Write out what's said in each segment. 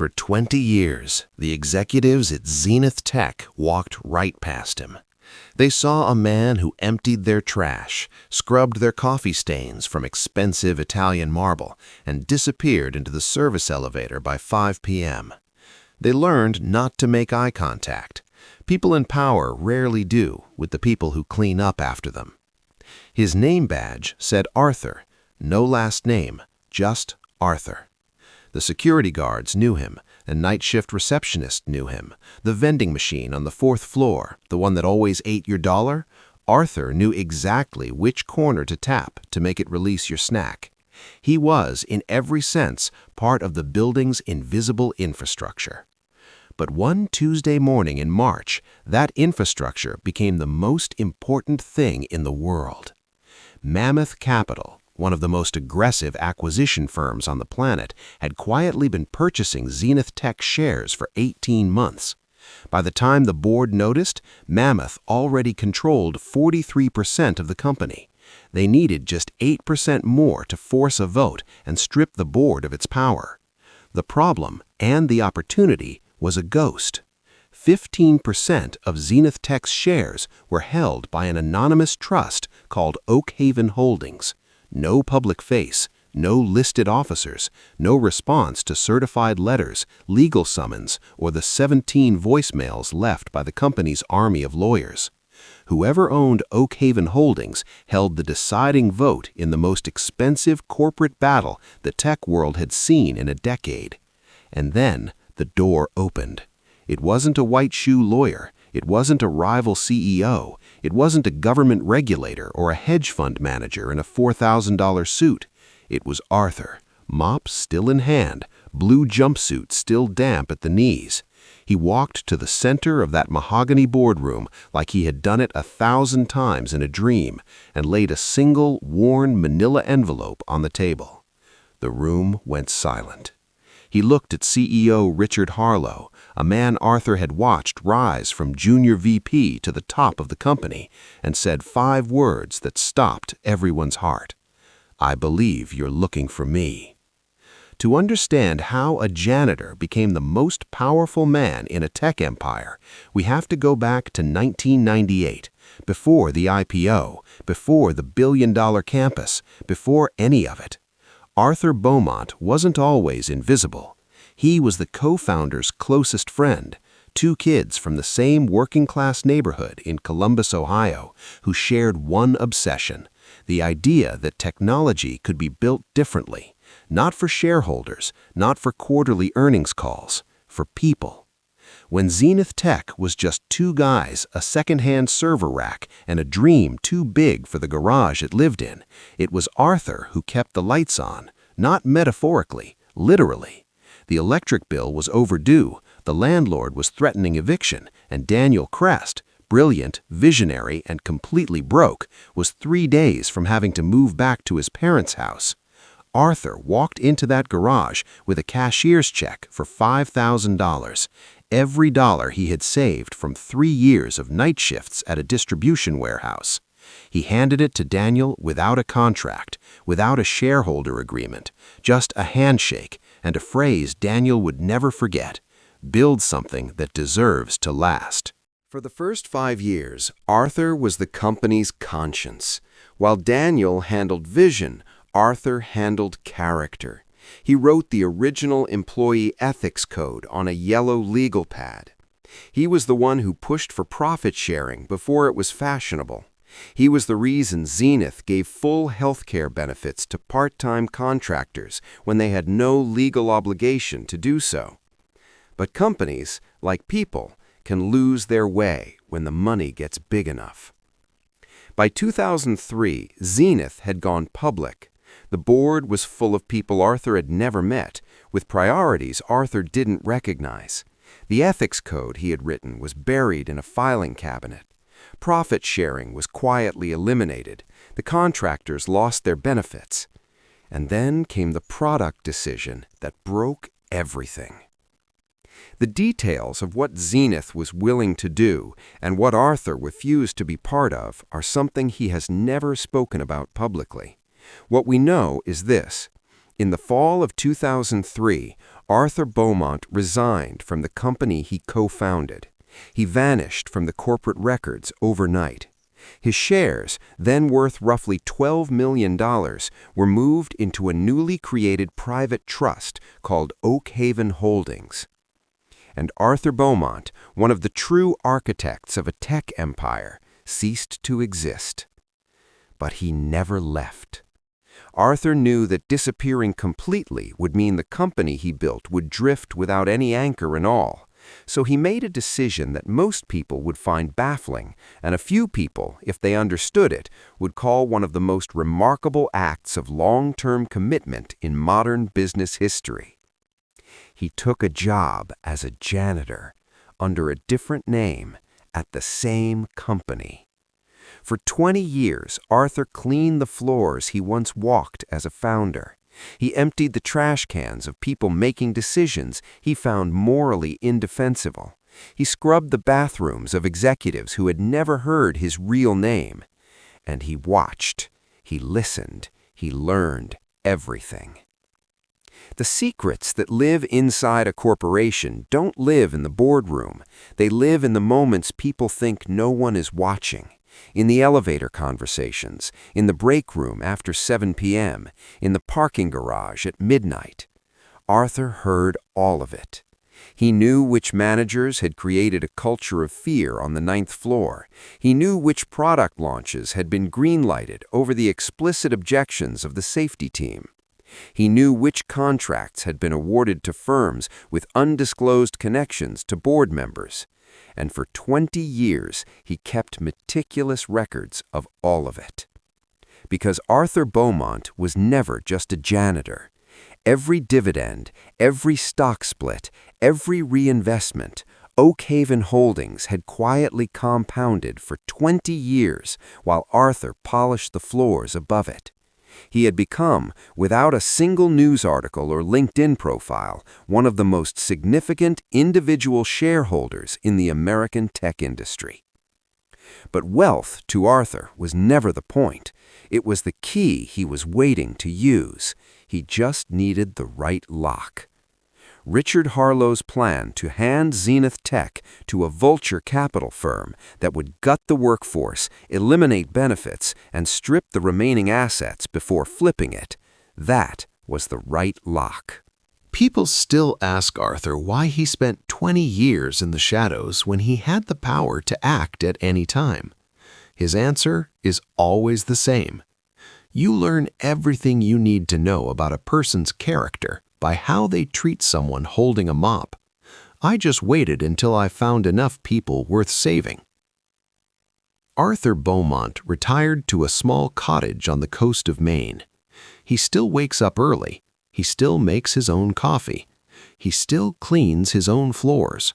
For 20 years, the executives at Zenith Tech walked right past him. They saw a man who emptied their trash, scrubbed their coffee stains from expensive Italian marble, and disappeared into the service elevator by 5 p.m. They learned not to make eye contact. People in power rarely do with the people who clean up after them. His name badge said Arthur, no last name, just Arthur. The security guards knew him, the night shift receptionist knew him, the vending machine on the 4th floor, the one that always ate your dollar. Arthur knew exactly which corner to tap to make it release your snack. He was, in every sense, part of the building's invisible infrastructure. But one Tuesday morning in March, that infrastructure became the most important thing in the world. Mammoth Capital, one of the most aggressive acquisition firms on the planet, had quietly been purchasing Zenith Tech shares for 18 months. By the time the board noticed, Mammoth already controlled 43% of the company. They needed just 8% more to force a vote and strip the board of its power. The problem, and the opportunity, was a ghost. 15% of Zenith Tech's shares were held by an anonymous trust called Oakhaven Holdings. No public face, no listed officers, no response to certified letters, legal summons, or the 17 voicemails left by the company's army of lawyers. Whoever owned Oakhaven Holdings held the deciding vote in the most expensive corporate battle the tech world had seen in a decade. And then the door opened. It wasn't a white-shoe lawyer. It wasn't a rival CEO. It wasn't a government regulator or a hedge fund manager in a $4,000 suit. It was Arthur, mop still in hand, blue jumpsuit still damp at the knees. He walked to the center of that mahogany boardroom like he had done it 1,000 times in a dream and laid a single, worn manila envelope on the table. The room went silent. He looked at CEO Richard Harlow, a man Arthur had watched rise from junior VP to the top of the company, and said 5 words that stopped everyone's heart. "I believe you're looking for me." To understand how a janitor became the most powerful man in a tech empire, we have to go back to 1998, before the IPO, before the billion-dollar campus, before any of it. Arthur Beaumont wasn't always invisible. He was the co-founder's closest friend, 2 kids from the same working-class neighborhood in Columbus, Ohio, who shared one obsession, the idea that technology could be built differently, not for shareholders, not for quarterly earnings calls, for people. When Zenith Tech was just 2 guys, a second-hand server rack, and a dream too big for the garage it lived in, it was Arthur who kept the lights on, not metaphorically, literally. The electric bill was overdue, the landlord was threatening eviction, and Daniel Crest, brilliant, visionary, and completely broke, was 3 days from having to move back to his parents' house. Arthur walked into that garage with a cashier's check for $5,000, every dollar he had saved from 3 years of night shifts at a distribution warehouse. He handed it to Daniel without a contract, without a shareholder agreement, just a handshake and a phrase Daniel would never forget: "Build something that deserves to last." For the first 5 years, Arthur was the company's conscience. While Daniel handled vision, Arthur handled character. He wrote the original employee ethics code on a yellow legal pad. He was the one who pushed for profit sharing before it was fashionable. He was the reason Zenith gave full health care benefits to part-time contractors when they had no legal obligation to do so. But companies, like people, can lose their way when the money gets big enough. By 2003, Zenith had gone public. The board was full of people Arthur had never met, with priorities Arthur didn't recognize. The ethics code he had written was buried in a filing cabinet. Profit sharing was quietly eliminated. The contractors lost their benefits. And then came the product decision that broke everything. The details of what Zenith was willing to do and what Arthur refused to be part of are something he has never spoken about publicly. What we know is this. In the fall of 2003, Arthur Beaumont resigned from the company he co-founded. He vanished from the corporate records overnight. His shares, then worth roughly $12 million, were moved into a newly created private trust called Oak Haven Holdings. And Arthur Beaumont, one of the true architects of a tech empire, ceased to exist. But he never left. Arthur knew that disappearing completely would mean the company he built would drift without any anchor and all. So he made a decision that most people would find baffling, and a few people, if they understood it, would call one of the most remarkable acts of long-term commitment in modern business history. He took a job as a janitor, under a different name, at the same company. For 20 years, Arthur cleaned the floors he once walked as a founder. He emptied the trash cans of people making decisions he found morally indefensible. He scrubbed the bathrooms of executives who had never heard his real name. And he watched, he listened, he learned everything. The secrets that live inside a corporation don't live in the boardroom. They live in the moments people think no one is watching. In the elevator conversations, in the break room after 7 p.m., in the parking garage at midnight. Arthur heard all of it. He knew which managers had created a culture of fear on the 9th floor. He knew which product launches had been green-lighted over the explicit objections of the safety team. He knew which contracts had been awarded to firms with undisclosed connections to board members. And for 20 years, he kept meticulous records of all of it. Because Arthur Beaumont was never just a janitor. Every dividend, every stock split, every reinvestment, Oak Haven Holdings had quietly compounded for 20 years while Arthur polished the floors above it. He had become, without a single news article or LinkedIn profile, one of the most significant individual shareholders in the American tech industry. But wealth, to Arthur, was never the point. It was the key he was waiting to use. He just needed the right lock. Richard Harlow's plan to hand Zenith Tech to a vulture capital firm that would gut the workforce, eliminate benefits, and strip the remaining assets before flipping it, that was the right lock. People still ask Arthur why he spent 20 years in the shadows when he had the power to act at any time. His answer is always the same. You learn everything you need to know about a person's character by how they treat someone holding a mop. I just waited until I found enough people worth saving. Arthur Beaumont retired to a small cottage on the coast of Maine. He still wakes up early. He still makes his own coffee. He still cleans his own floors.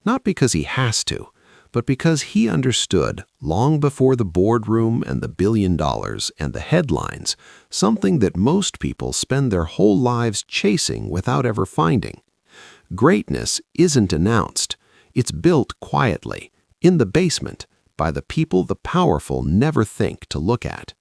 Not because he has to, but because he understood, long before the boardroom and the $1 billion and the headlines, something that most people spend their whole lives chasing without ever finding. Greatness isn't announced. It's built quietly, in the basement, by the people the powerful never think to look at.